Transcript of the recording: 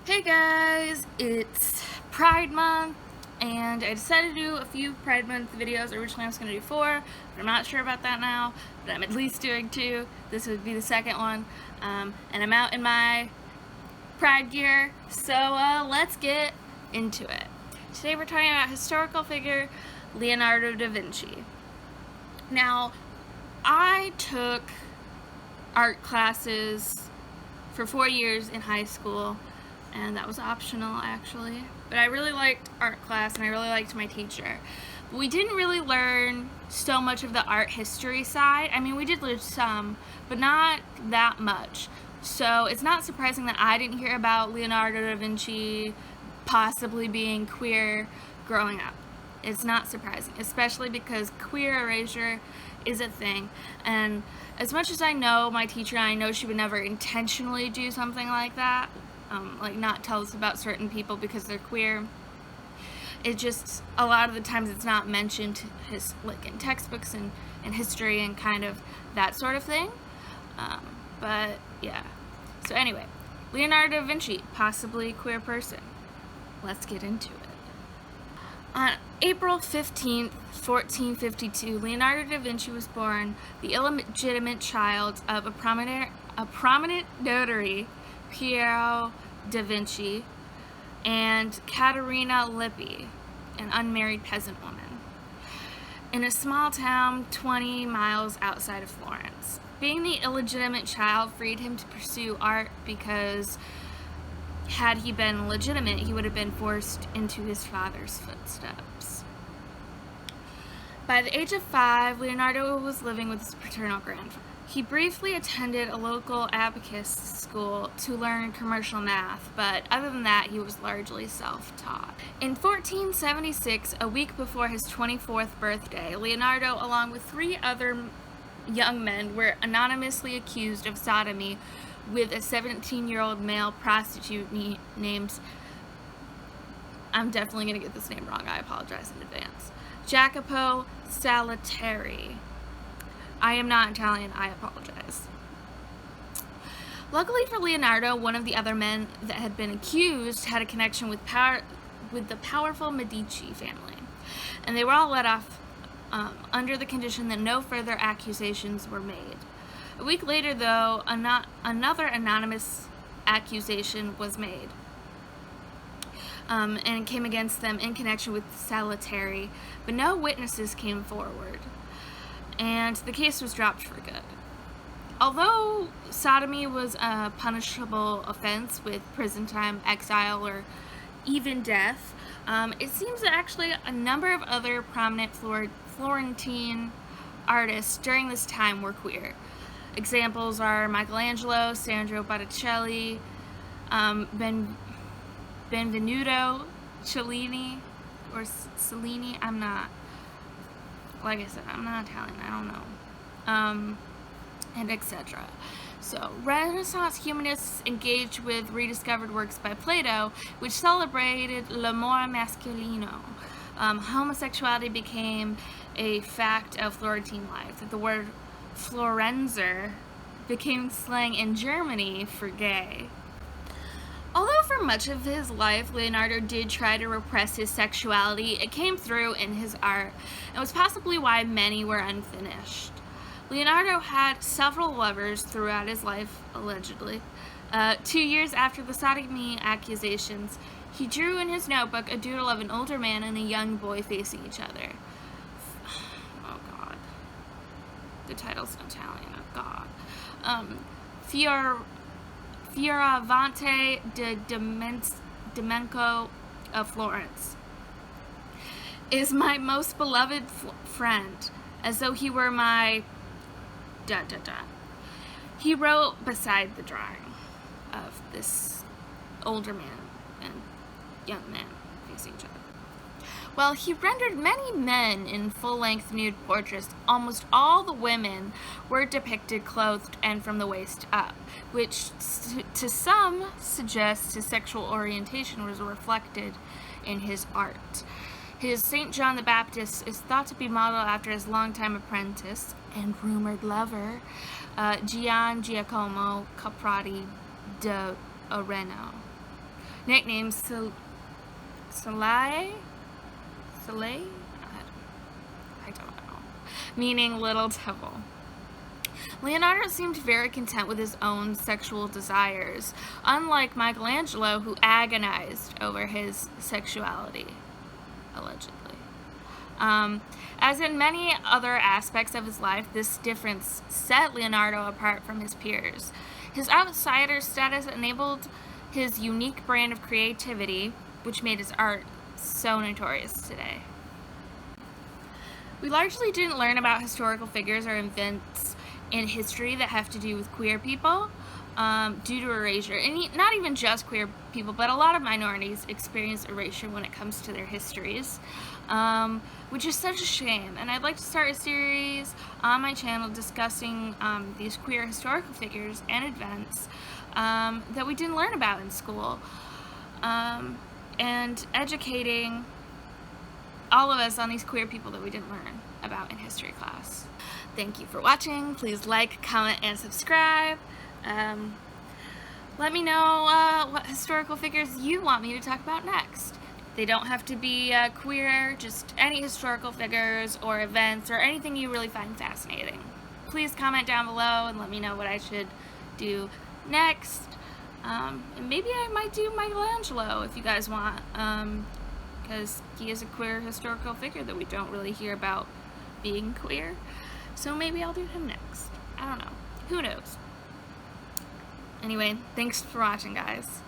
Hey guys, it's Pride Month, and I decided to do a few Pride Month videos. Originally I was going to do 4, but I'm not sure about that now, but I'm at least doing 2. This would be the second one, and I'm out in my Pride gear, so let's get into it. Today we're talking about historical figure Leonardo da Vinci. Now, I took art classes for 4 years in high school, and that was optional actually, but I really liked art class and I really liked my teacher. But we didn't really learn so much of the art history side. I mean, we did learn some, but not that much. So it's not surprising that I didn't hear about Leonardo da Vinci possibly being queer growing up. It's not surprising, especially because queer erasure is a thing. And as much as I know my teacher, I know she would never intentionally do something like that, like not tell us about certain people because they're queer. It just, a lot of the times it's not mentioned like in textbooks and history and kind of that sort of thing. But yeah. So anyway, Leonardo da Vinci, possibly queer person. Let's get into it. On April 15th, 1452, Leonardo da Vinci was born, the illegitimate child of a prominent notary, Piero da Vinci, and Caterina Lippi, an unmarried peasant woman, in a small town 20 miles outside of Florence. Being the illegitimate child freed him to pursue art because had he been legitimate, he would have been forced into his father's footsteps. By the age of 5, Leonardo was living with his paternal grandfather. He briefly attended a local abacus school to learn commercial math, but other than that, he was largely self-taught. In 1476, a week before his 24th birthday, Leonardo, along with 3 other young men, were anonymously accused of sodomy with a 17-year-old male prostitute named, I'm definitely going to get this name wrong, I apologize in advance, Jacopo Salvatore. I am not Italian, I apologize. Luckily for Leonardo, one of the other men that had been accused had a connection with the powerful Medici family, and they were all let off under the condition that no further accusations were made. A week later, though, another anonymous accusation was made, and came against them in connection with Salvatore, but no witnesses came forward, and the case was dropped for good. Although sodomy was a punishable offense with prison time, exile, or even death, it seems that actually a number of other prominent Florentine artists during this time were queer. Examples are Michelangelo, Sandro Botticelli, Benvenuto Cellini, or Cellini, like I said, I'm not Italian, I don't know, and etc. So, Renaissance humanists engaged with rediscovered works by Plato, which celebrated l'amore masculino. Homosexuality became a fact of Florentine life. The word Florenzer became slang in Germany for gay. Although for much of his life Leonardo did try to repress his sexuality, it came through in his art, and was possibly why many were unfinished. Leonardo had several lovers throughout his life, allegedly. 2 years after the sodomy accusations, he drew in his notebook a doodle of an older man and a young boy facing each other. Oh God. The title's in Italian, oh God. Fioravante de Domenico of Florence is my most beloved friend, as though he were my ... He wrote beside the drawing of this older man and young man facing each other. While he rendered many men in full-length nude portraits, almost all the women were depicted clothed and from the waist up, which to some suggests his sexual orientation was reflected in his art. His St. John the Baptist is thought to be modeled after his longtime apprentice and rumored lover, Gian Giacomo Caprati de Areno. nicknamed Soleil? I don't know. Meaning Little Devil. Leonardo seemed very content with his own sexual desires, unlike Michelangelo, who agonized over his sexuality, allegedly. As in many other aspects of his life, this difference set Leonardo apart from his peers. His outsider status enabled his unique brand of creativity, which made his art so notorious today. We largely didn't learn about historical figures or events in history that have to do with queer people due to erasure. And not even just queer people, but a lot of minorities experience erasure when it comes to their histories, which is such a shame. And I'd like to start a series on my channel discussing these queer historical figures and events that we didn't learn about in school, and educating all of us on these queer people that we didn't learn about in history class. Thank you for watching. Please like, comment, and subscribe. Let me know what historical figures you want me to talk about next. They don't have to be queer, just any historical figures or events or anything you really find fascinating. Please comment down below and let me know what I should do next. And maybe I might do Michelangelo if you guys want, because he is a queer historical figure that we don't really hear about being queer. So maybe I'll do him next. I don't know. Who knows? Anyway, thanks for watching, guys.